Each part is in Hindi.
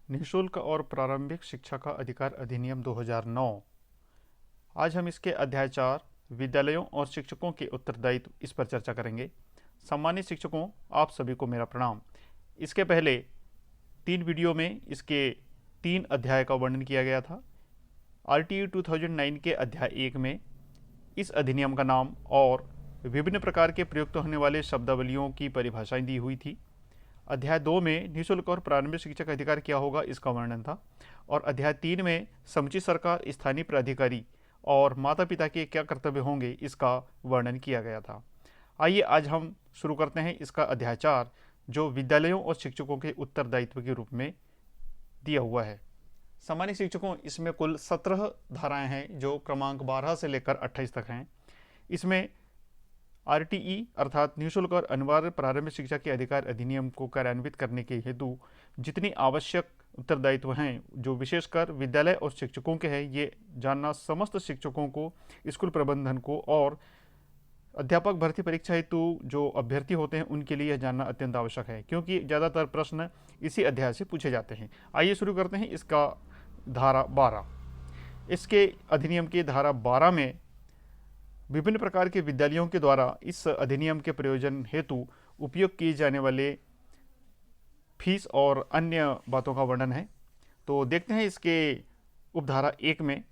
निःशुल्क और प्रारंभिक शिक्षा का अधिकार अधिनियम 2009। आज हम इसके अध्याय 4 विद्यालयों और शिक्षकों के उत्तरदायित्व इस पर चर्चा करेंगे। सम्मानित शिक्षकों, आप सभी को मेरा प्रणाम। इसके पहले 3 वीडियो में इसके 3 अध्याय का वर्णन किया गया था। RTE 2009 के अध्याय 1 में इस अधिनियम का नाम और विभिन्न प्रकार के प्रयुक्त होने वाले शब्दावलियों की परिभाषाएं दी हुई थी। अध्याय 2 में निःशुल्क और प्रारंभिक शिक्षा का अधिकार क्या होगा इसका वर्णन था, और अध्याय 3 में समुचित सरकार, स्थानीय प्राधिकारी और माता पिता के क्या कर्तव्य होंगे इसका वर्णन किया गया था। आइए आज हम शुरू करते हैं इसका अध्याय 4, जो विद्यालयों और शिक्षकों के उत्तरदायित्व के रूप में दिया हुआ है। सामान्य शिक्षकों, इसमें कुल 17 धाराएं हैं जो क्रमांक 12 से लेकर 28 तक हैं। इसमें RTE अर्थात निःशुल्क और अनिवार्य प्रारंभिक शिक्षा के अधिकार अधिनियम को कार्यान्वित करने के हेतु जितनी आवश्यक उत्तरदायित्व हैं जो विशेषकर विद्यालय और शिक्षकों के हैं, ये जानना समस्त शिक्षकों को, स्कूल प्रबंधन को और अध्यापक भर्ती परीक्षा हेतु जो अभ्यर्थी होते हैं उनके लिए यह जानना अत्यंत आवश्यक है, क्योंकि ज़्यादातर प्रश्न इसी अध्याय से पूछे जाते हैं। आइए शुरू करते हैं इसका धारा 12। इसके अधिनियम की धारा 12 में विभिन्न प्रकार के विद्यालयों के द्वारा इस अधिनियम के प्रयोजन हेतु उपयोग किए जाने वाले फीस और अन्य बातों का वर्णन है। तो देखते हैं इसके उपधारा 1 में।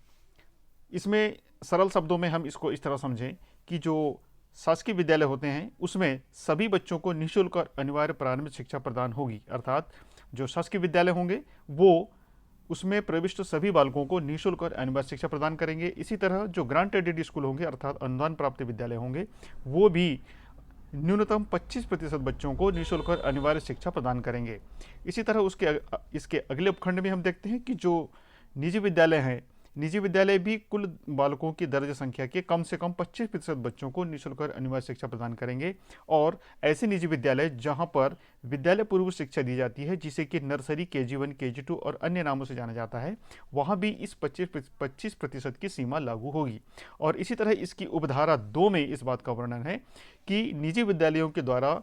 इसमें सरल शब्दों में हम इसको इस तरह समझें कि जो शासकीय विद्यालय होते हैं उसमें सभी बच्चों को निःशुल्क और अनिवार्य प्रारंभिक शिक्षा प्रदान होगी। अर्थात जो शासकीय विद्यालय होंगे वो उसमें प्रविष्ट सभी बालकों को निःशुल्क और अनिवार्य शिक्षा प्रदान करेंगे। इसी तरह जो ग्रांट एडेड स्कूल होंगे अर्थात अनुदान प्राप्त विद्यालय होंगे वो भी न्यूनतम 25% बच्चों को निःशुल्क और अनिवार्य शिक्षा प्रदान करेंगे। इसी तरह इसके अगले उपखंड में हम देखते हैं कि जो निजी विद्यालय हैं, निजी विद्यालय भी कुल बालकों की दर्ज संख्या के कम से कम 25% बच्चों को निःशुल्क और अनिवार्य शिक्षा प्रदान करेंगे। और ऐसे निजी विद्यालय जहां पर विद्यालय पूर्व शिक्षा दी जाती है, जिसे कि नर्सरी, KG1, KG2 और अन्य नामों से जाना जाता है, वहां भी इस 25% की सीमा लागू होगी। और इसी तरह इसकी उपधारा 2 में इस बात का वर्णन है कि निजी विद्यालयों के द्वारा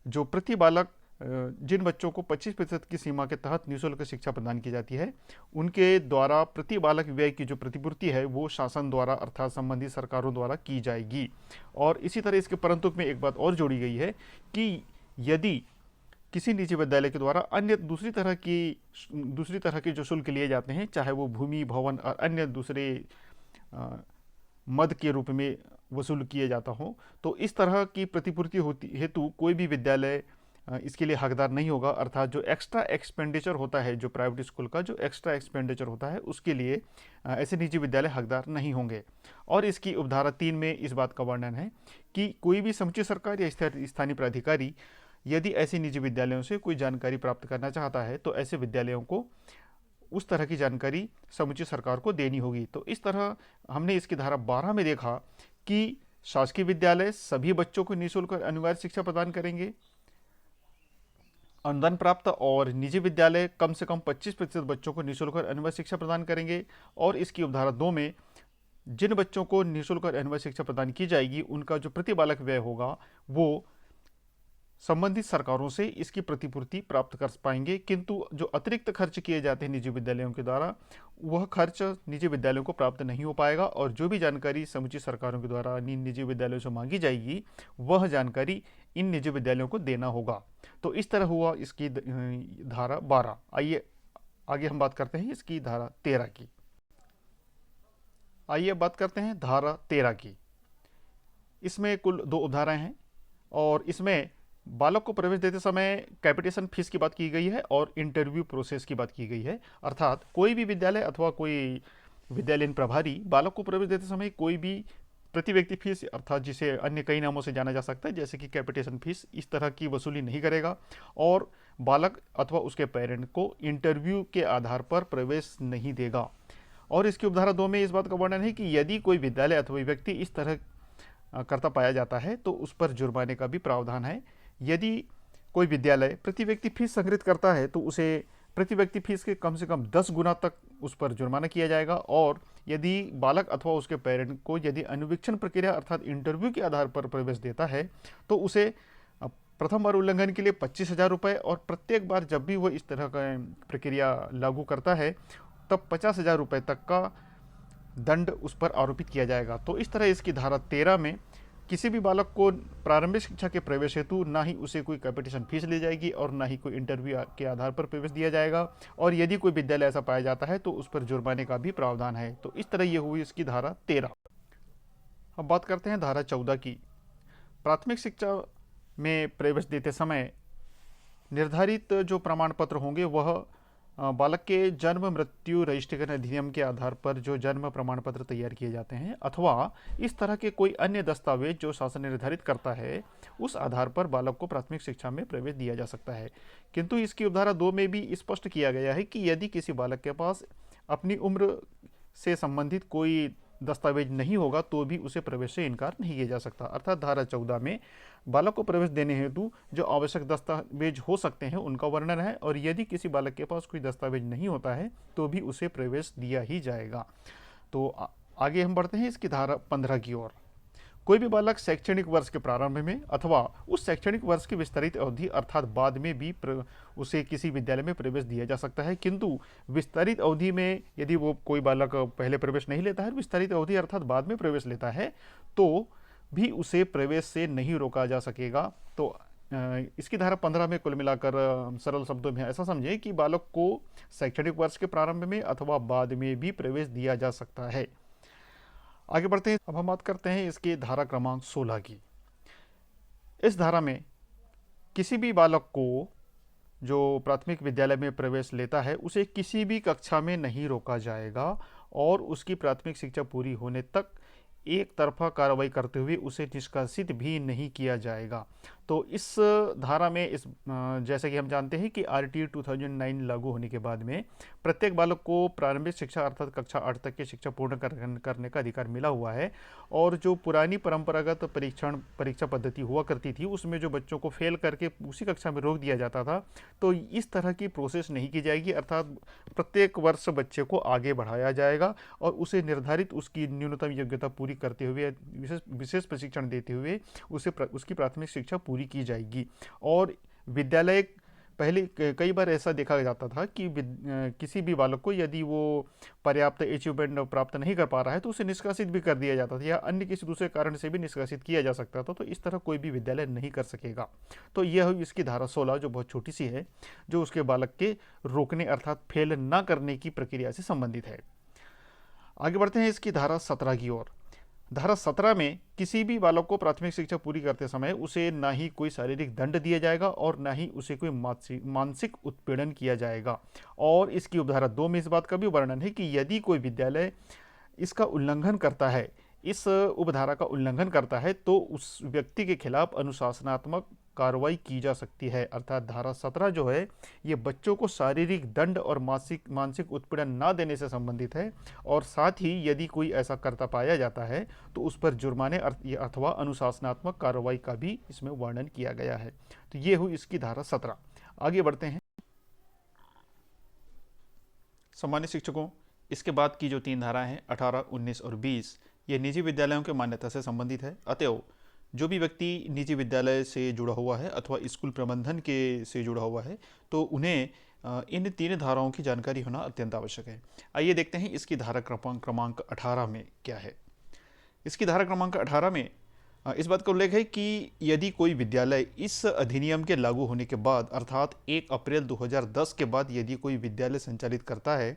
जो प्रति बालक जिन बच्चों को 25% की सीमा के तहत निःशुल्क शिक्षा प्रदान की जाती है, उनके द्वारा प्रति बालक व्यय की जो प्रतिपूर्ति है वो शासन द्वारा अर्थात संबंधित सरकारों द्वारा की जाएगी। और इसी तरह इसके परंतु में एक बात और जोड़ी गई है कि यदि किसी निजी विद्यालय के द्वारा अन्य दूसरी तरह के जो शुल्क लिए जाते हैं, चाहे वो भूमि, भवन और अन्य दूसरे मद के रूप में वसूल किए जाता हो, तो इस तरह की प्रतिपूर्ति होती हेतु कोई भी विद्यालय इसके लिए हकदार नहीं होगा। अर्थात जो एक्स्ट्रा एक्सपेंडिचर होता है, जो प्राइवेट स्कूल का जो एक्स्ट्रा एक्सपेंडिचर होता है, उसके लिए ऐसे निजी विद्यालय हकदार नहीं होंगे। और इसकी उपधारा 3 में इस बात का वर्णन है कि कोई भी समुचित सरकार या स्थानीय प्राधिकारी यदि ऐसे निजी विद्यालयों से कोई जानकारी प्राप्त करना चाहता है तो ऐसे विद्यालयों को उस तरह की जानकारी समुचित सरकार को देनी होगी। तो इस तरह हमने इसकी धारा 12 में देखा कि शासकीय विद्यालय सभी बच्चों को निःशुल्क और अनिवार्य शिक्षा प्रदान करेंगे, अनुदान प्राप्त और निजी विद्यालय कम से कम 25% बच्चों को निःशुल्क और अनिवार्य शिक्षा प्रदान करेंगे। और इसकी उपधारा 2 में जिन बच्चों को निःशुल्क और अनिवार्य शिक्षा प्रदान की जाएगी उनका जो प्रति बालक व्यय होगा वो संबंधित सरकारों से इसकी प्रतिपूर्ति प्राप्त कर पाएंगे, किंतु जो अतिरिक्त खर्च किए जाते हैं निजी विद्यालयों के द्वारा वह खर्च निजी विद्यालयों को प्राप्त नहीं हो पाएगा। और जो भी जानकारी समुचित सरकारों के द्वारा निजी विद्यालयों से मांगी जाएगी वह जानकारी इन निजी विद्यालयों को देना होगा। तो इस तरह हुआ इसकी धारा 12। आइए आगे हम बात करते हैं इसकी धारा 13 की। आइए बात करते हैं धारा 13 की। इसमें कुल 2 उपधाराएं हैं और इसमें बालक को प्रवेश देते समय कैपिटेशन फीस की बात की गई है और इंटरव्यू प्रोसेस की बात की गई है। अर्थात कोई भी विद्यालय अथवा कोई विद्यालयन प्रभारी बालक को प्रवेश देते समय कोई भी प्रति व्यक्ति फीस अर्थात जिसे अन्य कई नामों से जाना जा सकता है जैसे कि कैपिटेशन फीस, इस तरह की वसूली नहीं करेगा और बालक अथवा उसके पेरेंट को इंटरव्यू के आधार पर प्रवेश नहीं देगा। और इसकी उपधारा 2 में इस बात का वर्णन है कि यदि कोई विद्यालय अथवा व्यक्ति इस तरह करता पाया जाता है तो उस पर जुर्माने का भी प्रावधान है। यदि कोई विद्यालय प्रति व्यक्ति फीस संग्रहित करता है तो उसे प्रति व्यक्ति फीस के कम से कम 10 गुना तक उस पर जुर्माना किया जाएगा। और यदि बालक अथवा उसके पेरेंट को यदि अनुवीक्षण प्रक्रिया अर्थात इंटरव्यू के आधार पर प्रवेश देता है तो उसे प्रथम बार उल्लंघन के लिए 25,000 रुपये और प्रत्येक बार जब भी वो इस तरह का प्रक्रिया लागू करता है तब 50,000 रुपये तक का दंड उस पर आरोपित किया जाएगा। तो इस तरह इसकी धारा 13 में किसी भी बालक को प्रारंभिक शिक्षा के प्रवेश हेतु ना ही उसे कोई कंपटीशन फीस ली जाएगी और ना ही कोई इंटरव्यू के आधार पर प्रवेश दिया जाएगा, और यदि कोई विद्यालय ऐसा पाया जाता है तो उस पर जुर्माने का भी प्रावधान है। तो इस तरह ये हुई इसकी धारा 13। अब बात करते हैं धारा 14 की। प्राथमिक शिक्षा में प्रवेश देते समय निर्धारित जो प्रमाण पत्र होंगे वह बालक के जन्म मृत्यु रजिस्ट्रेशन अधिनियम के आधार पर जो जन्म प्रमाण पत्र तैयार किए जाते हैं अथवा इस तरह के कोई अन्य दस्तावेज जो शासन निर्धारित करता है उस आधार पर बालक को प्राथमिक शिक्षा में प्रवेश दिया जा सकता है। किंतु इसकी उपधारा 2 में भी स्पष्ट किया गया है कि यदि किसी बालक के पास अपनी उम्र से संबंधित कोई दस्तावेज नहीं होगा तो भी उसे प्रवेश से इनकार नहीं किया जा सकता। अर्थात धारा 14 में बालक को प्रवेश देने हेतु जो आवश्यक दस्तावेज हो सकते हैं उनका वर्णन है, और यदि किसी बालक के पास कोई दस्तावेज नहीं होता है तो भी उसे प्रवेश दिया ही जाएगा। तो आगे हम बढ़ते हैं इसकी धारा 15 की ओर। कोई भी बालक शैक्षणिक वर्ष के प्रारंभ में अथवा उस शैक्षणिक वर्ष की विस्तारित अवधि अर्थात बाद में भी उसे किसी विद्यालय में प्रवेश दिया जा सकता है। किंतु विस्तारित अवधि में यदि वो कोई बालक पहले प्रवेश नहीं लेता है, विस्तारित अवधि अर्थात बाद में प्रवेश लेता है, तो भी उसे प्रवेश से नहीं रोका जा सकेगा। तो इसकी धारा 15 में कुल मिलाकर सरल शब्दों में ऐसा समझें कि बालक को शैक्षणिक वर्ष के प्रारंभ में अथवा बाद में भी प्रवेश दिया जा सकता है। आगे बढ़ते हैं। अब हम बात करते हैं इसकी धारा क्रमांक 16 की। इस धारा में किसी भी बालक को जो प्राथमिक विद्यालय में प्रवेश लेता है उसे किसी भी कक्षा में नहीं रोका जाएगा और उसकी प्राथमिक शिक्षा पूरी होने तक एक तरफा कार्रवाई करते हुए उसे निष्कासित भी नहीं किया जाएगा। तो इस धारा में जैसे कि हम जानते हैं कि आरटी 2009 लागू होने के बाद में प्रत्येक बालक को प्रारंभिक शिक्षा अर्थात कक्षा 8 तक की शिक्षा पूर्ण करने का अधिकार मिला हुआ है, और जो पुरानी परंपरागत परीक्षा पद्धति हुआ करती थी उसमें जो बच्चों को फेल करके उसी कक्षा में रोक दिया जाता था, तो इस तरह की प्रोसेस नहीं की जाएगी। अर्थात प्रत्येक वर्ष बच्चे को आगे बढ़ाया जाएगा और उसे निर्धारित उसकी न्यूनतम योग्यता पूरी करते हुए विशेष प्रशिक्षण देते हुए उसे उसकी प्राथमिक शिक्षा पूरी की जाएगी। और विद्यालय पहले कई बार ऐसा देखा जाता था कि किसी भी बालक को यदि वो पर्याप्त अचीवमेंट प्राप्त नहीं कर पा रहा है तो उसे निष्कासित भी कर दिया जाता था या अन्य किसी दूसरे कारण से भी निष्कासित किया जा सकता था। तो इस तरह कोई भी विद्यालय नहीं कर सकेगा। तो यह इसकी धारा 16 जो बहुत छोटी सी है, जो उसके बालक के रोकने अर्थात फेल न करने की प्रक्रिया से संबंधित है। आगे बढ़ते हैं इसकी धारा 17 की ओर। धारा 17 में किसी भी बालक को प्राथमिक शिक्षा पूरी करते समय उसे ना ही कोई शारीरिक दंड दिया जाएगा और ना ही उसे कोई मानसिक उत्पीड़न किया जाएगा। और इसकी उपधारा 2 में इस बात का भी वर्णन है कि यदि कोई विद्यालय इसका उल्लंघन करता है, इस उपधारा का उल्लंघन करता है, तो उस व्यक्ति के खिलाफ अनुशासनात्मक कार्रवाई की जा सकती है। अर्थात धारा 17 जो है ये बच्चों को शारीरिक दंड और मानसिक उत्पीड़न ना देने से संबंधित है, और साथ ही यदि कोई ऐसा करता पाया जाता है तो उस पर जुर्माने अथवा अनुशासनात्मक कार्रवाई का भी इसमें वर्णन किया गया है। तो ये हुई इसकी धारा 17। आगे बढ़ते हैं। सामान्य शिक्षकों, इसके बाद की जो 3 धाराएं हैं 18, 19 और 20, ये निजी विद्यालयों के मान्यता से संबंधित है। अतएव जो भी व्यक्ति निजी विद्यालय से जुड़ा हुआ है अथवा स्कूल प्रबंधन के से जुड़ा हुआ है तो उन्हें इन 3 धाराओं की जानकारी होना अत्यंत आवश्यक है। आइए देखते हैं इसकी धारा क्रमांक 18 में क्या है। इसकी धारा क्रमांक 18 में इस बात का उल्लेख है कि यदि कोई विद्यालय इस अधिनियम के लागू होने के बाद अर्थात 1 अप्रैल 2010 के बाद यदि कोई विद्यालय संचालित करता है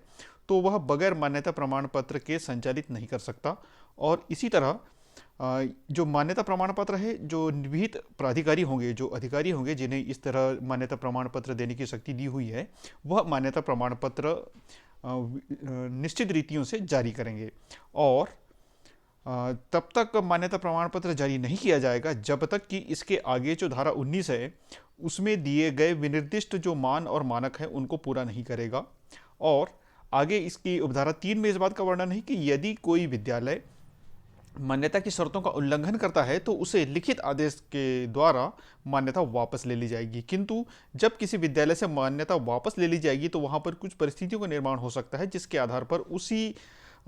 तो वह बगैर मान्यता प्रमाण पत्र के संचालित नहीं कर सकता। और इसी तरह जो मान्यता प्रमाण पत्र है, जो निविहित प्राधिकारी होंगे, जो अधिकारी होंगे जिन्हें इस तरह मान्यता प्रमाण पत्र देने की शक्ति दी हुई है, वह मान्यता प्रमाण पत्र निश्चित रीतियों से जारी करेंगे। और तब तक मान्यता प्रमाण पत्र जारी नहीं किया जाएगा जब तक कि इसके आगे जो धारा 19 है उसमें दिए गए विनिर्दिष्ट जो मान और मानक है उनको पूरा नहीं करेगा। और आगे इसकी उपधारा 3 में इस बात का वर्णन है कि यदि कोई विद्यालय मान्यता की शर्तों का उल्लंघन करता है तो उसे लिखित आदेश के द्वारा मान्यता वापस ले ली जाएगी। किंतु जब किसी विद्यालय से मान्यता वापस ले ली जाएगी तो वहाँ पर कुछ परिस्थितियों का निर्माण हो सकता है जिसके आधार पर उसी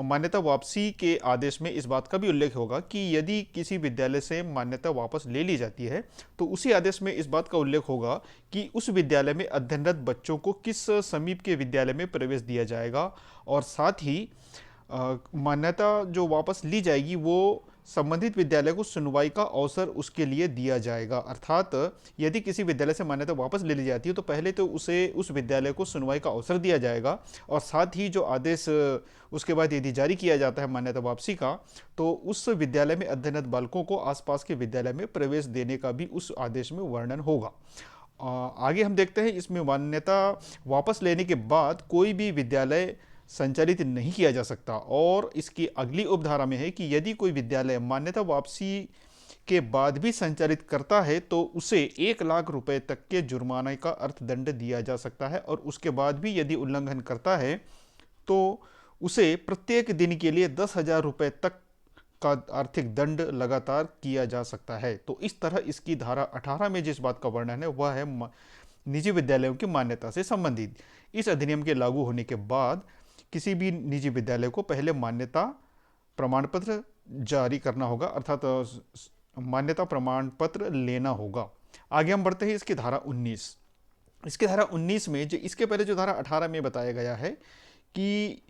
मान्यता वापसी के आदेश में इस बात का भी उल्लेख होगा कि यदि किसी विद्यालय से मान्यता वापस ले ली जाती है तो उसी आदेश में इस बात का उल्लेख होगा कि उस विद्यालय में अध्ययनरत बच्चों को किस समीप के विद्यालय में प्रवेश दिया जाएगा, और साथ ही मान्यता जो वापस ली जाएगी वो संबंधित विद्यालय को सुनवाई का अवसर उसके लिए दिया जाएगा। अर्थात यदि किसी विद्यालय से मान्यता वापस ले ली जाती है तो पहले तो उसे उस विद्यालय को सुनवाई का अवसर दिया जाएगा, और साथ ही जो आदेश उसके बाद यदि जारी किया जाता है मान्यता वापसी का, तो उस विद्यालय में अध्ययनरत बालकों को आसपास के विद्यालय में प्रवेश देने का भी उस आदेश में वर्णन होगा। आगे हम देखते हैं इसमें मान्यता वापस लेने के बाद कोई भी विद्यालय संचालित नहीं किया जा सकता, और इसकी अगली उपधारा में है कि यदि कोई विद्यालय मान्यता वापसी के बाद भी संचालित करता है तो उसे 1 लाख रुपए तक के जुर्माने का अर्थदंड दिया जा सकता है, और उसके बाद भी यदि उल्लंघन करता है तो उसे प्रत्येक दिन के लिए 10,000 रुपए तक का आर्थिक दंड लगातार किया जा सकता है। तो इस तरह इसकी धारा 18 में जिस बात का वर्णन है वह है निजी विद्यालयों की मान्यता से संबंधित। इस अधिनियम के लागू होने के बाद किसी भी निजी विद्यालय को पहले मान्यता प्रमाण पत्र जारी करना होगा, अर्थात मान्यता प्रमाण पत्र लेना होगा। आगे हम बढ़ते हैं इसकी धारा 19। इसकी धारा 19 में जो इसके पहले जो धारा 18 में बताया गया है कि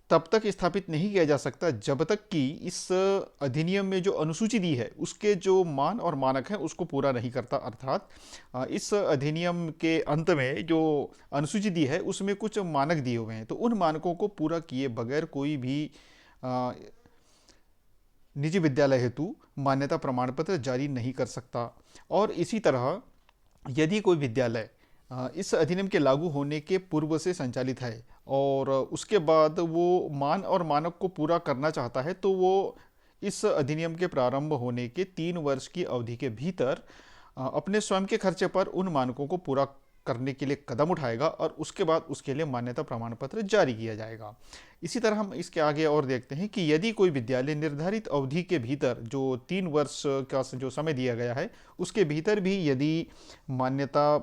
तब तक स्थापित नहीं किया जा सकता जब तक कि इस अधिनियम में जो अनुसूची दी है उसके जो मान और मानक हैं उसको पूरा नहीं करता। अर्थात इस अधिनियम के अंत में जो अनुसूची दी है उसमें कुछ मानक दिए हुए हैं, तो उन मानकों को पूरा किए बगैर कोई भी निजी विद्यालय हेतु मान्यता प्रमाण पत्र जारी नहीं कर सकता। और इसी तरह यदि कोई विद्यालय इस अधिनियम के लागू होने के पूर्व से संचालित है और उसके बाद वो मान और मानक को पूरा करना चाहता है तो वो इस अधिनियम के प्रारंभ होने के 3 वर्ष की अवधि के भीतर अपने स्वयं के खर्चे पर उन मानकों को पूरा करने के लिए कदम उठाएगा, और उसके बाद उसके लिए मान्यता प्रमाण पत्र जारी किया जाएगा। इसी तरह हम इसके आगे और देखते हैं कि यदि कोई विद्यालय निर्धारित अवधि के भीतर जो 3 वर्ष का जो समय दिया गया है उसके भीतर भी यदि मान्यता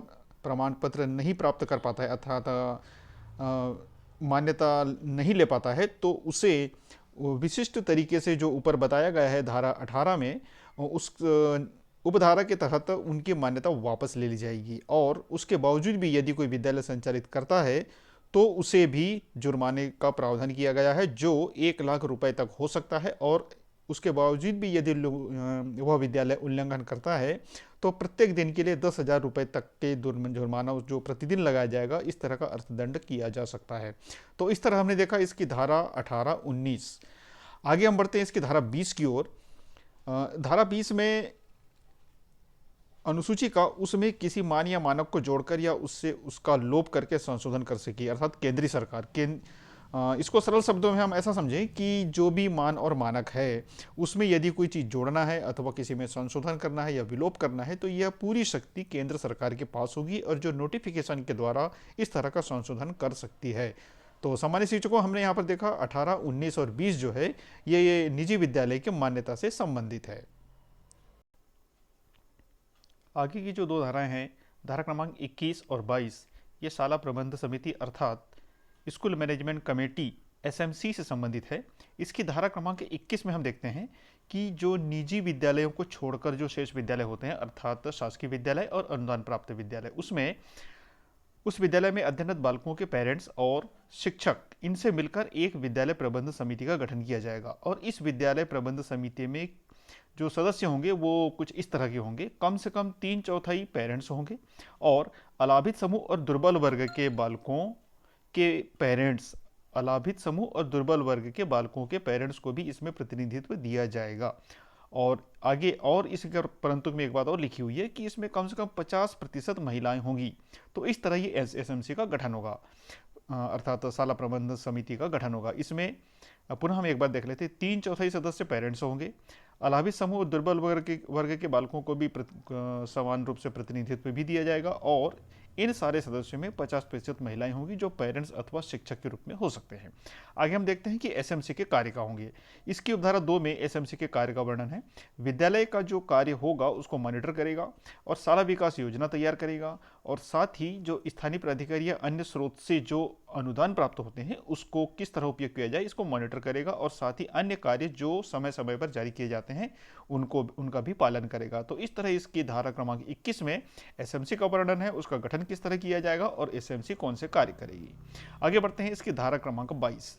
प्रमाण पत्र नहीं प्राप्त कर पाता है, अर्थात मान्यता नहीं ले पाता है, तो उसे विशिष्ट तरीके से जो ऊपर बताया गया है धारा 18 में उस उपधारा के तहत उनकी मान्यता वापस ले ली जाएगी। और उसके बावजूद भी यदि कोई विद्यालय संचालित करता है तो उसे भी जुर्माने का प्रावधान किया गया है जो 1 लाख रुपए तक हो सकता है, और उसके बावजूद भी यदि वह विद्यालय उल्लंघन करता है तो प्रत्येक दिन के लिए 10,000 रुपए तक के जुर्माना जो प्रतिदिन लगाया जाएगा, इस तरह का अर्थदंड किया जा सकता है। तो इस तरह हमने देखा इसकी धारा 18, 19। आगे हम बढ़ते हैं इसकी धारा 20 की ओर। धारा 20 में अनुसूची का उसमें किसी मान या मानक को जोड़कर या उससे उसका लोप करके संशोधन कर सके, अर्थात केंद्रीय सरकार इसको सरल शब्दों में हम ऐसा समझें कि जो भी मान और मानक है उसमें यदि कोई चीज़ जोड़ना है अथवा किसी में संशोधन करना है या विलोप करना है तो यह पूरी शक्ति केंद्र सरकार के पास होगी, और जो नोटिफिकेशन के द्वारा इस तरह का संशोधन कर सकती है। तो सामान्य शिक्षकों हमने यहाँ पर देखा 18, 19 और 20 जो है ये निजी विद्यालय की मान्यता से संबंधित है। आगे की जो 2 धाराएं हैं, धारा क्रमांक 21 और 22, ये शाला प्रबंध समिति अर्थात स्कूल मैनेजमेंट कमेटी एसएमसी से संबंधित है। इसकी धारा क्रमांक 21 में हम देखते हैं कि जो निजी विद्यालयों को छोड़कर जो शेष विद्यालय होते हैं अर्थात शासकीय विद्यालय और अनुदान प्राप्त विद्यालय, उसमें उस विद्यालय में अध्ययनरत बालकों के पेरेंट्स और शिक्षक इनसे मिलकर एक विद्यालय प्रबंध समिति का गठन किया जाएगा। और इस विद्यालय प्रबंध समिति में जो सदस्य होंगे वो कुछ इस तरह के होंगे। कम से कम 3/4 पेरेंट्स होंगे, और अलाभित समूह और दुर्बल वर्ग के बालकों के पेरेंट्स, अलाभित समूह और दुर्बल वर्ग के बालकों के पेरेंट्स को भी इसमें प्रतिनिधित्व दिया जाएगा। और आगे और इसके परंतु में एक बात और लिखी हुई है कि इसमें कम से कम 50% महिलाएं होंगी। तो इस तरह ये एसएमसी का गठन होगा, अर्थात शाला प्रबंध समिति का गठन होगा। इसमें पुनः हम एक बात देख लेते हैं, 3/4 सदस्य पेरेंट्स होंगे, अलाभित समूह और दुर्बल वर्ग के बालकों को भी समान रूप से प्रतिनिधित्व भी दिया जाएगा, और इन सारे सदस्यों में 50% महिलाएं होंगी जो पेरेंट्स अथवा शिक्षक के रूप में हो सकते हैं। आगे हम देखते हैं कि एसएमसी के कार्य क्या होंगे। इसकी उपधारा 2 में एसएमसी के कार्य का वर्णन है। विद्यालय का जो कार्य होगा उसको मॉनिटर करेगा और शाला विकास योजना तैयार करेगा, और साथ ही जो स्थानीय प्राधिकारी या अन्य स्रोत से जो अनुदान प्राप्त होते हैं उसको किस तरह उपयोग किया जाए इसको मॉनिटर करेगा, और साथ ही अन्य कार्य जो समय समय पर जारी किए जाते हैं उनका भी पालन करेगा। तो इस तरह इसकी धारा क्रमांक 21 में एसएमसी का वर्णन है, उसका गठन किस तरह किया जाएगा और एसएमसी कौन से कार्य करेगी। आगे बढ़ते हैं इसकी धारा क्रमांक 22।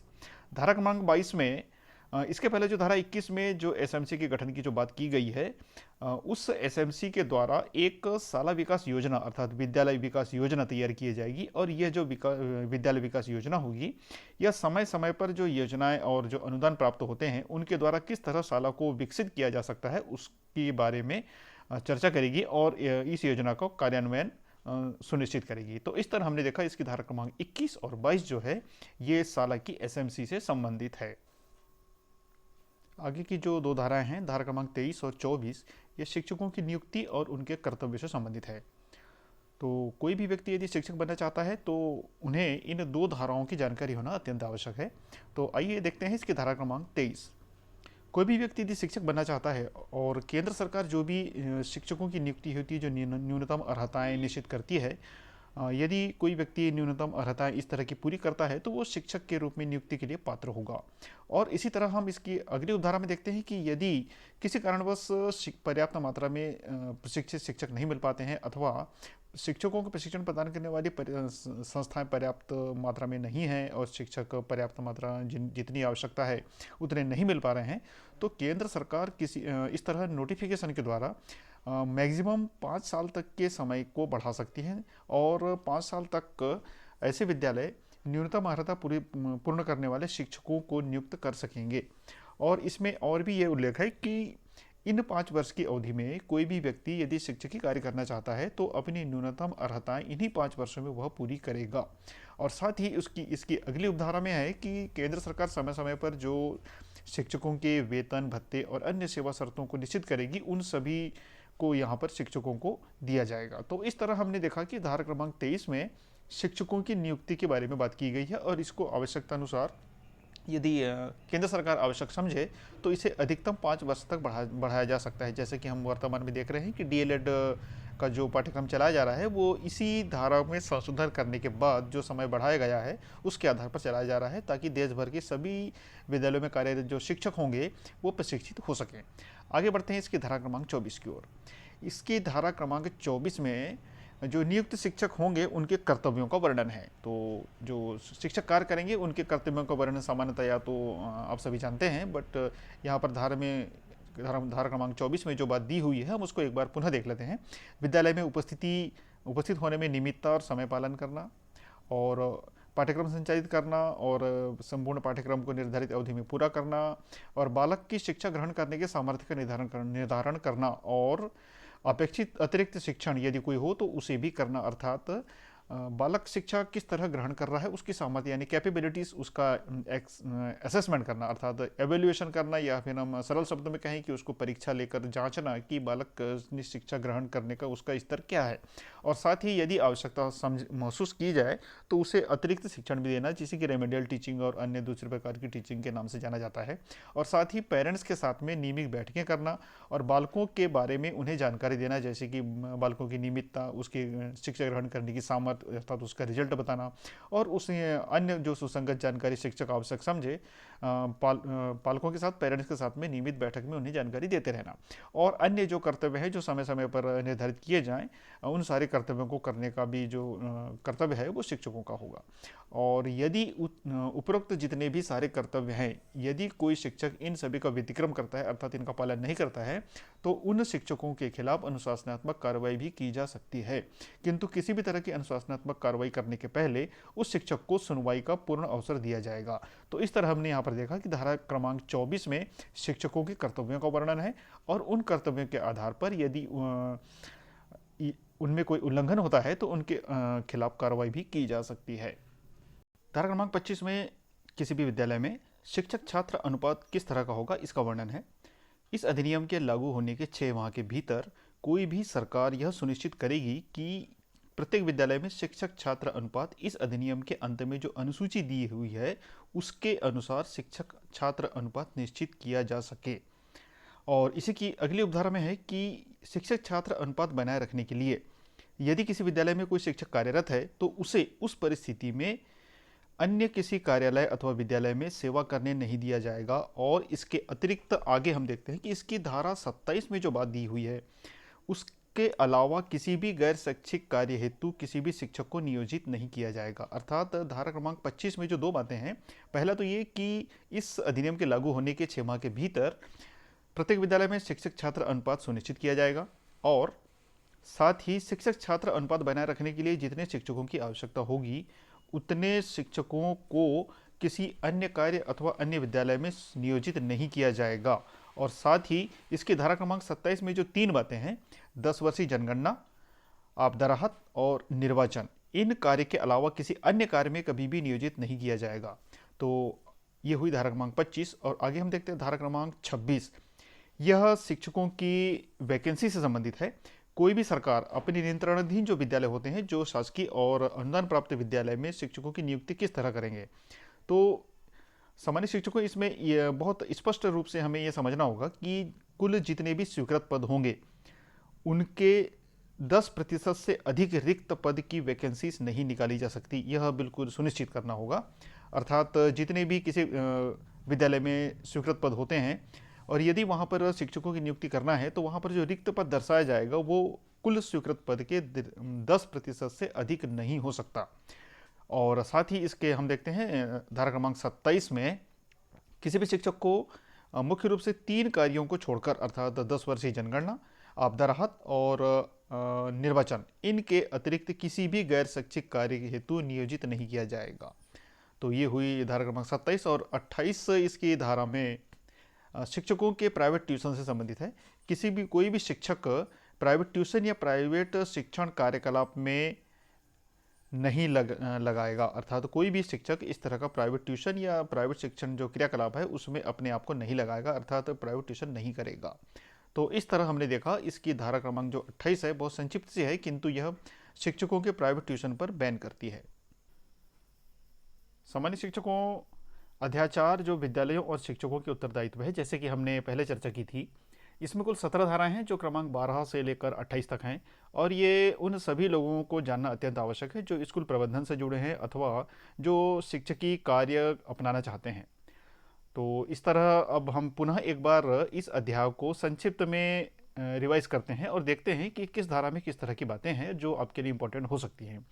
धारा क्रमांक 22 में इसके पहले जो धारा 21 में जो एसएमसी के गठन की जो बात की गई है, उस एसएमसी के द्वारा एक शाला विकास योजना अर्थात विद्यालय विकास योजना तैयार की जाएगी, और यह जो विद्यालय विकास योजना होगी यह समय समय पर जो योजनाएं और जो अनुदान प्राप्त होते हैं उनके द्वारा किस तरह शाला को विकसित किया जा सकता है उसके बारे में चर्चा करेगी और इस योजना को कार्यान्वयन सुनिश्चित करेगी। तो इस तरह हमने देखा इसकी धारा क्रमांक 21 और 22 जो है ये शाला की एसएमसी से संबंधित है। आगे की जो दो धाराएं हैं, धारा क्रमांक 23 और 24, ये शिक्षकों की नियुक्ति और उनके कर्तव्य से संबंधित है। तो कोई भी व्यक्ति यदि शिक्षक बनना चाहता है तो उन्हें इन दो धाराओं की जानकारी होना अत्यंत आवश्यक है। तो आइए देखते हैं इसकी धारा क्रमांक 23। कोई भी व्यक्ति यदि शिक्षक बनना चाहता है और केंद्र सरकार जो भी शिक्षकों की नियुक्ति होती है, जो न्यूनतम अर्हताएं निश्चित करती है, यदि कोई व्यक्ति न्यूनतम अर्हताएं इस तरह की पूरी करता है तो वो शिक्षक के रूप में नियुक्ति के लिए पात्र होगा। और इसी तरह हम इसकी अगली उदाहरण में देखते हैं कि यदि किसी कारणवश पर्याप्त मात्रा में प्रशिक्षित शिक्षक नहीं मिल पाते हैं अथवा शिक्षकों को प्रशिक्षण प्रदान करने वाली संस्थाएं पर्याप्त मात्रा में नहीं हैं और शिक्षक पर्याप्त मात्रा जितनी आवश्यकता है उतने नहीं मिल पा रहे हैं, तो केंद्र सरकार किसी इस तरह नोटिफिकेशन के द्वारा मैक्सिमम 5 साल तक के समय को बढ़ा सकती है और 5 साल तक ऐसे विद्यालय न्यूनतम अर्हता पूर्ण करने वाले शिक्षकों को नियुक्त कर सकेंगे। और इसमें और भी ये उल्लेख है कि इन 5 वर्ष की अवधि में कोई भी व्यक्ति यदि शिक्षकी कार्य करना चाहता है तो अपनी न्यूनतम अर्हताएं इन्हीं 5 वर्षों में वह पूरी करेगा। और साथ ही इसकी अगली उपधारा में है कि केंद्र सरकार समय समय पर जो शिक्षकों के वेतन भत्ते और अन्य सेवा शर्तों को निश्चित करेगी उन सभी को यहाँ पर शिक्षकों को दिया जाएगा। तो इस तरह हमने देखा कि धारा क्रमांक 23 में शिक्षकों की नियुक्ति के बारे में बात की गई है और इसको आवश्यकता अनुसार यदि केंद्र सरकार आवश्यक समझे तो इसे अधिकतम 5 वर्ष तक बढ़ाया जा सकता है। जैसे कि हम वर्तमान में देख रहे हैं कि डीएलएड का जो पाठ्यक्रम चलाया जा रहा है वो इसी धारा में संशोधन करने के बाद जो समय बढ़ाया गया है उसके आधार पर चलाया जा रहा है, ताकि देश भर के सभी विद्यालयों में कार्यरत जो शिक्षक होंगे वो प्रशिक्षित हो सकें। आगे बढ़ते हैं इसकी धारा क्रमांक 24 की ओर। इसकी धारा क्रमांक 24 में जो नियुक्त शिक्षक होंगे उनके कर्तव्यों का वर्णन है। तो जो शिक्षक कार्य करेंगे उनके कर्तव्यों का वर्णन सामान्यतया तो आप सभी जानते हैं, बट यहाँ पर धारा क्रमांक 24 में जो बात दी हुई है हम उसको एक बार पुनः देख लेते हैं। विद्यालय में उपस्थित होने में नियमितता और समय पालन करना, और पाठ्यक्रम संचालित करना और संपूर्ण पाठ्यक्रम को निर्धारित अवधि में पूरा करना, और बालक की शिक्षा ग्रहण करने के सामर्थ्य का निर्धारण करना, और अपेक्षित अतिरिक्त शिक्षण यदि कोई हो तो उसे भी करना। अर्थात बालक शिक्षा किस तरह ग्रहण कर रहा है उसकी सामर्थ्य यानी कैपेबिलिटीज उसका असेसमेंट करना, अर्थात एवेल्युएशन करना, या फिर हम सरल शब्दों में कहें कि उसको परीक्षा लेकर जांचना कि बालक ने शिक्षा ग्रहण करने का उसका स्तर क्या है। और साथ ही यदि आवश्यकता महसूस की जाए तो उसे अतिरिक्त शिक्षण भी देना, जिसे कि रेमेडियल टीचिंग और अन्य दूसरे प्रकार की टीचिंग के नाम से जाना जाता है। और साथ ही पेरेंट्स के साथ में नियमित बैठकें करना और बालकों के बारे में उन्हें जानकारी देना, जैसे कि बालकों की नियमितता, उसकी शिक्षा ग्रहण करने की सामर्थ्य अर्थात उसका रिजल्ट बताना, और उसे अन्य जो सुसंगत जानकारी शिक्षक आवश्यक समझे पालकों के साथ पेरेंट्स के साथ में नियमित बैठक में उन्हें जानकारी देते रहना। और अन्य जो कर्तव्य है जो समय समय पर निर्धारित किए जाएं उन सारे कर्तव्यों को करने का भी जो कर्तव्य है वो शिक्षकों का होगा। और यदि उपरोक्त जितने भी सारे कर्तव्य हैं यदि कोई शिक्षक इन सभी का व्यतिक्रम करता है अर्थात इनका पालन नहीं करता है तो उन शिक्षकों के खिलाफ अनुशासनात्मक कार्रवाई भी की जा सकती है। किंतु किसी भी तरह की अनुशासनात्मक कार्रवाई करने के पहले उस शिक्षक को सुनवाई का पूर्ण अवसर दिया जाएगा। तो इस तरह हमने यहाँ पर देखा कि धारा क्रमांक 24 में शिक्षकों के कर्तव्यों का वर्णन है और उन कर्तव्यों के आधार पर यदि उनमें कोई उल्लंघन होता है तो उनके खिलाफ कार्रवाई भी की जा सकती है। धारा क्रमांक 25 में किसी भी विद्यालय में शिक्षक छात्र अनुपात किस तरह का होगा इसका वर्णन है। इस अधिनियम के लागू होने के 6 माह के भीतर कोई भी सरकार यह सुनिश्चित करेगी कि प्रत्येक विद्यालय में शिक्षक छात्र अनुपात इस अधिनियम के अंत में जो अनुसूची दी हुई है उसके अनुसार शिक्षक छात्र अनुपात निश्चित किया जा सके। और इसी की अगली उपधारा में है कि शिक्षक छात्र अनुपात बनाए रखने के लिए यदि किसी विद्यालय में कोई शिक्षक कार्यरत है तो उसे उस परिस्थिति में अन्य किसी कार्यालय अथवा विद्यालय में सेवा करने नहीं दिया जाएगा। और इसके अतिरिक्त आगे हम देखते हैं कि इसकी धारा 27 में जो बात दी हुई है, उसके अलावा किसी भी गैर शैक्षिक कार्य हेतु किसी भी शिक्षक को नियोजित नहीं किया जाएगा। अर्थात धारा क्रमांक 25 में जो दो बातें हैं, पहला तो ये कि इस अधिनियम के लागू होने के 6 माह के भीतर प्रत्येक विद्यालय में शिक्षक छात्र अनुपात सुनिश्चित किया जाएगा, और साथ ही शिक्षक छात्र अनुपात बनाए रखने के लिए जितने शिक्षकों की आवश्यकता होगी उतने शिक्षकों को किसी अन्य कार्य अथवा अन्य विद्यालय में नियोजित नहीं किया जाएगा। और साथ ही इसकी धारा क्रमांक 27 में जो तीन बातें हैं, 10 वर्षीय जनगणना, आपदा राहत और निर्वाचन, इन कार्य के अलावा किसी अन्य कार्य में कभी भी नियोजित नहीं किया जाएगा। तो ये हुई धारा क्रमांक 25। और आगे हम देखते हैं धारा क्रमांक 26। यह शिक्षकों की वैकेंसी से संबंधित है। कोई भी सरकार अपने नियंत्रणाधीन जो विद्यालय होते हैं, जो शासकीय और अनुदान प्राप्त विद्यालय में शिक्षकों की नियुक्ति किस तरह करेंगे, तो सामान्य शिक्षकों इसमें ये बहुत स्पष्ट रूप से हमें यह समझना होगा कि कुल जितने भी स्वीकृत पद होंगे उनके 10% से अधिक रिक्त पद की वैकेंसीज नहीं निकाली जा सकती। यह बिल्कुल सुनिश्चित करना होगा। अर्थात जितने भी किसी विद्यालय में स्वीकृत पद होते हैं और यदि वहाँ पर शिक्षकों की नियुक्ति करना है तो वहाँ पर जो रिक्त पद दर्शाया जाएगा वो कुल स्वीकृत पद के 10% से अधिक नहीं हो सकता। और साथ ही इसके हम देखते हैं धारा क्रमांक 27 में किसी भी शिक्षक को मुख्य रूप से 3 कार्यों को छोड़कर, अर्थात 10 वर्षीय जनगणना, आपदा राहत और निर्वाचन, इनके अतिरिक्त किसी भी गैर शैक्षिक कार्य हेतु नियोजित नहीं किया जाएगा। तो ये हुई धारा क्रमांक 27। और 28 इसकी धारा में शिक्षकों के प्राइवेट ट्यूशन से संबंधित है। किसी भी कोई भी शिक्षक प्राइवेट ट्यूशन या प्राइवेट शिक्षण कार्यकलाप में नहीं लगाएगा। अर्थात तो कोई भी शिक्षक इस तरह का प्राइवेट ट्यूशन या प्राइवेट शिक्षण जो क्रियाकलाप है उसमें अपने आप को नहीं लगाएगा, अर्थात प्राइवेट ट्यूशन नहीं करेगा। तो इस तरह हमने देखा इसकी धारा क्रमांक जो 28 है बहुत संक्षिप्त सी है, किंतु यह शिक्षकों के प्राइवेट ट्यूशन पर बैन करती है। सामान्य शिक्षकों अध्याचार जो विद्यालयों और शिक्षकों के उत्तरदायित्व है, जैसे कि हमने पहले चर्चा की थी, इसमें कुल 17 धाराएं हैं जो क्रमांक 12 से लेकर 28 तक हैं। और ये उन सभी लोगों को जानना अत्यंत आवश्यक है जो स्कूल प्रबंधन से जुड़े हैं अथवा जो शिक्षकी कार्य अपनाना चाहते हैं। तो इस तरह अब हम पुनः एक बार इस अध्याय को संक्षिप्त में रिवाइज करते हैं और देखते हैं कि किस धारा में किस तरह की बातें हैं जो आपके लिए इंपॉर्टेंट हो सकती हैं।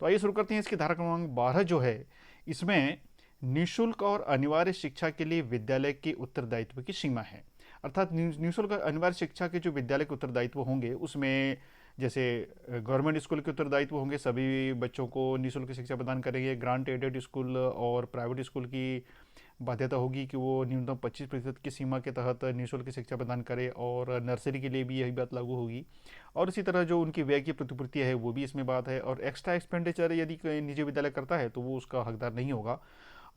तो आइए शुरू करते हैं। इसकी धारा क्रमांक 12 जो है, इसमें निःशुल्क और अनिवार्य शिक्षा के लिए विद्यालय के उत्तरदायित्व की सीमा है। अर्थात निःशुल्क और अनिवार्य शिक्षा के जो विद्यालय के उत्तरदायित्व होंगे उसमें जैसे गवर्नमेंट स्कूल के उत्तरदायित्व होंगे, सभी बच्चों को निःशुल्क शिक्षा प्रदान करेंगे। ग्रांट एडेड स्कूल और प्राइवेट स्कूल की बाध्यता होगी कि वो न्यूनतम 25% की सीमा के तहत निःशुल्क शिक्षा प्रदान करे, और नर्सरी के लिए भी यही बात लागू होगी। और इसी तरह जो उनकी व्यय की प्रतिपूर्ति है वो भी इसमें बात है। और एक्स्ट्रा एक्सपेंडिचर यदि कोई निजी विद्यालय करता है तो वो उसका हकदार नहीं होगा।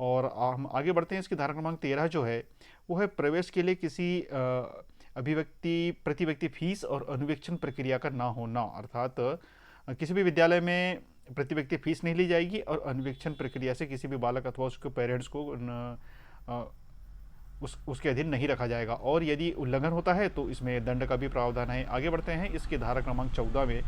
और हम आगे बढ़ते हैं। इसकी धारा क्रमांक 13 जो है वो है प्रवेश के लिए किसी अभिव्यक्ति प्रति व्यक्ति फीस और अनुवीक्षण प्रक्रिया का ना होना। अर्थात किसी भी विद्यालय में प्रति व्यक्ति फीस नहीं ली जाएगी और अनुवीक्षण प्रक्रिया से किसी भी बालक अथवा उसके पेरेंट्स को उसके अधीन नहीं रखा जाएगा। और यदि उल्लंघन होता है तो इसमें दंड का भी प्रावधान है। आगे बढ़ते हैं। इसकी धारा क्रमांक 14 में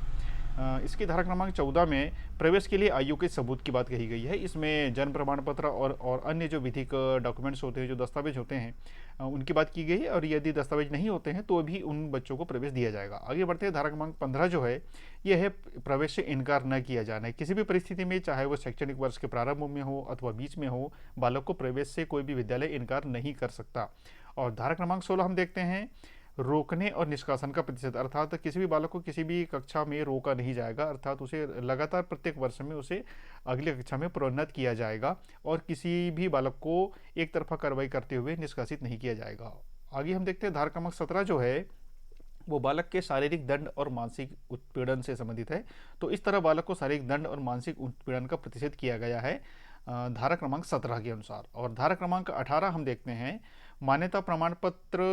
इसकी धारा क्रमांक 14 में प्रवेश के लिए आयु के सबूत की बात कही गई है। इसमें जन्म प्रमाण पत्र और अन्य जो विधिक डॉक्यूमेंट्स होते हैं, जो दस्तावेज होते हैं, उनकी बात की गई है। और यदि दस्तावेज नहीं होते हैं तो भी उन बच्चों को प्रवेश दिया जाएगा। आगे बढ़ते हैं। धारा क्रमांक 15 जो है यह है प्रवेश से इनकार न किया जाना है। किसी भी परिस्थिति में, चाहे वो शैक्षणिक वर्ष के प्रारंभ में हो अथवा बीच में हो, बालक को प्रवेश से कोई भी विद्यालय इनकार नहीं कर सकता। और धारा क्रमांक 16 हम देखते हैं रोकने और निष्कासन का प्रतिशत। अर्थात किसी भी बालक को किसी भी कक्षा में रोका नहीं जाएगा, अर्थात उसे लगातार प्रत्येक वर्ष में उसे अगली कक्षा में प्रोन्नत किया जाएगा और किसी भी बालक को एक तरफा कार्रवाई करते हुए निष्कासित नहीं किया जाएगा। आगे हम देखते हैं धारा क्रमांक 17 जो है वो बालक के शारीरिक दंड और मानसिक उत्पीड़न से संबंधित है। तो इस तरह बालक को शारीरिक दंड और मानसिक उत्पीड़न का प्रतिषेध किया गया है धारा क्रमांक 17 के अनुसार। और धारा क्रमांक 18 हम देखते हैं मान्यता प्रमाण पत्र,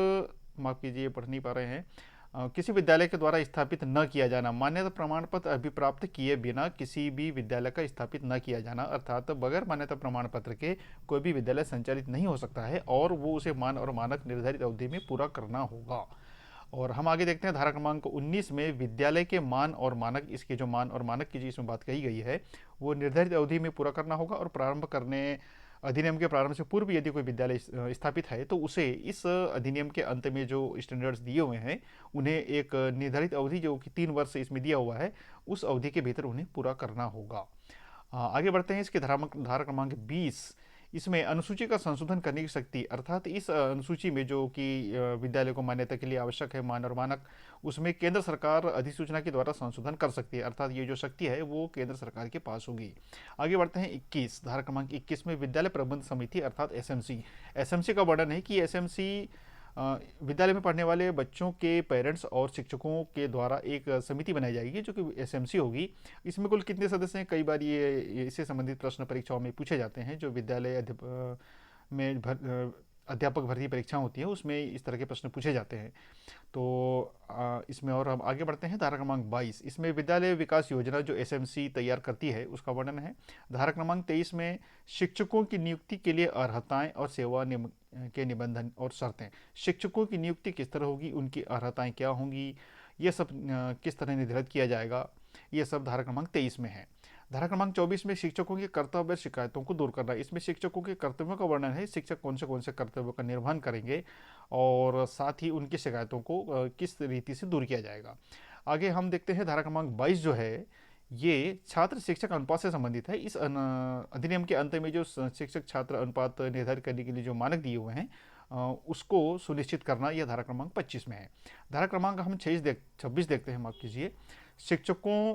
माफ कीजिए पढ़ नहीं पा रहे हैं, किसी विद्यालय के द्वारा स्थापित न किया जाना। मान्यता प्रमाण पत्र अभिप्राप्त किए बिना किसी भी विद्यालय का स्थापित न किया जाना। अर्थात बगैर मान्यता प्रमाण पत्र के कोई भी विद्यालय संचालित नहीं हो सकता है और वो उसे मान और मानक निर्धारित अवधि में पूरा करना होगा। और हम आगे देखते हैं धारा क्रमांक 19 में विद्यालय के मान और मानक, इसके जो मान और मानक की जो इसमें बात कही गई है वो निर्धारित अवधि में पूरा करना होगा और प्रारंभ करने अधिनियम के प्रारंभ से पूर्व यदि कोई विद्यालय स्थापित है तो उसे इस अधिनियम के अंत में जो स्टैंडर्ड्स दिए हुए हैं उन्हें एक निर्धारित अवधि जो कि 3 वर्ष इसमें दिया हुआ है उस अवधि के भीतर उन्हें पूरा करना होगा। आगे बढ़ते हैं इसके धारा क्रमांक 20। इसमें अनुसूची का संशोधन करने की शक्ति, अर्थात इस अनुसूची में जो कि विद्यालय को मान्यता के लिए आवश्यक है मान और मानक, उसमें केंद्र सरकार अधिसूचना के द्वारा संशोधन कर सकती है, अर्थात ये जो शक्ति है वो केंद्र सरकार के पास होगी। आगे बढ़ते हैं 21। धारा क्रमांक 21 में विद्यालय प्रबंध समिति अर्थात एसएमसी। एसएमसी का वर्णन है कि एसएमसी विद्यालय में पढ़ने वाले बच्चों के पेरेंट्स और शिक्षकों के द्वारा एक समिति बनाई जाएगी जो कि एसएमसी होगी। इसमें कुल कितने सदस्य हैं, कई बार ये इससे संबंधित प्रश्न परीक्षाओं में पूछे जाते हैं। जो विद्यालय में अध्यापक भर्ती परीक्षा होती है उसमें इस तरह के प्रश्न पूछे जाते हैं। तो इसमें और हम आगे बढ़ते हैं धारा क्रमांक 22। इसमें विद्यालय विकास योजना जो एसएमसी तैयार करती है उसका वर्णन है। धारा क्रमांक 23 में शिक्षकों की नियुक्ति के लिए अर्हताएं और सेवा के निबंधन और शर्तें। शिक्षकों की नियुक्ति किस तरह होगी, उनकी अर्हताएं क्या होंगी, ये सब किस तरह निर्धारित किया जाएगा, ये सब धारा क्रमांक 23 में है। धारा क्रमांक 24 में शिक्षकों के कर्तव्य शिकायतों को दूर करना। इसमें शिक्षकों के कर्तव्यों का वर्णन है, शिक्षक कौन से कर्तव्यों का निर्वहन करेंगे और साथ ही उनकी शिकायतों को किस रीति से दूर किया जाएगा। आगे हम देखते हैं धारा क्रमांक 22 जो है ये छात्र शिक्षक अनुपात से संबंधित है। इस अधिनियम के अंत में जो शिक्षक छात्र अनुपात निर्धारित करने के लिए जो मानक दिए हुए हैं उसको सुनिश्चित करना, यह धारा क्रमांक 25 में है। धारा क्रमांक हम 26 देखते हैं, माफ कीजिए। शिक्षकों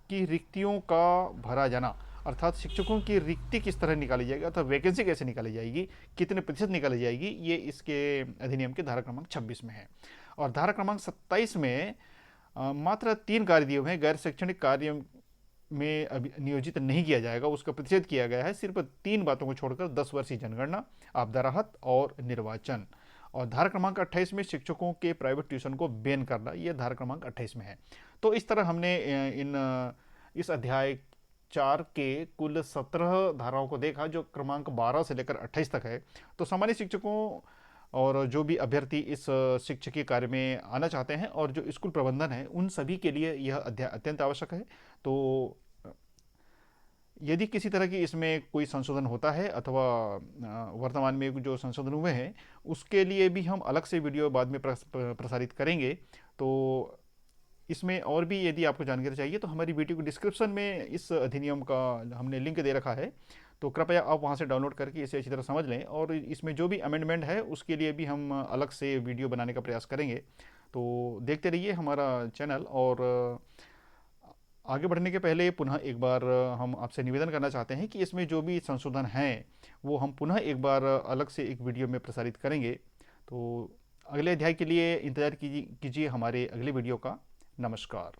की रिक्तियों का भरा जाना, अर्थात शिक्षकों की रिक्ति किस तरह निकाली जाएगी अर्थात वैकेंसी कैसे निकाली जाएगी, कितने प्रतिशत निकाली जाएगी, ये इसके अधिनियम के धारा क्रमांक 26 में है। और धारा क्रमांक 27 में मात्र 3 कार्य दिए हुए हैं, गैर शैक्षणिक कार्य में अभी नियोजित नहीं किया जाएगा, उसका प्रतिषेध किया गया है। सिर्फ 3 बातों को छोड़कर 10 वर्षीय जनगणना, आपदा राहत और निर्वाचन। और धारा क्रमांक 28 में शिक्षकों के प्राइवेट ट्यूशन को बैन करना, यह धारा क्रमांक 28 में है। तो इस तरह हमने इस अध्याय 4 के कुल 17 धाराओं को देखा जो क्रमांक 12 से लेकर 28 तक है। तो सामान्य शिक्षकों और जो भी अभ्यर्थी इस शिक्षकीय कार्य में आना चाहते हैं और जो स्कूल प्रबंधन है उन सभी के लिए यह अध्याय अत्यंत आवश्यक है। तो यदि किसी तरह की इसमें कोई संशोधन होता है अथवा वर्तमान में जो संशोधन हुए हैं उसके लिए भी हम अलग से वीडियो बाद में प्रसारित करेंगे। तो इसमें और भी यदि आपको जानकारी चाहिए तो हमारी वीडियो के डिस्क्रिप्शन में इस अधिनियम का हमने लिंक दे रखा है, तो कृपया आप वहां से डाउनलोड करके इसे अच्छी तरह समझ लें। और इसमें जो भी अमेंडमेंट है उसके लिए भी हम अलग से वीडियो बनाने का प्रयास करेंगे। तो देखते रहिए हमारा चैनल। और आगे बढ़ने के पहले पुनः एक बार हम आपसे निवेदन करना चाहते हैं कि इसमें जो भी संशोधन हैं वो हम पुनः एक बार अलग से एक वीडियो में प्रसारित करेंगे। तो अगले अध्याय के लिए इंतज़ार कीजिए हमारे अगले वीडियो का। नमस्कार।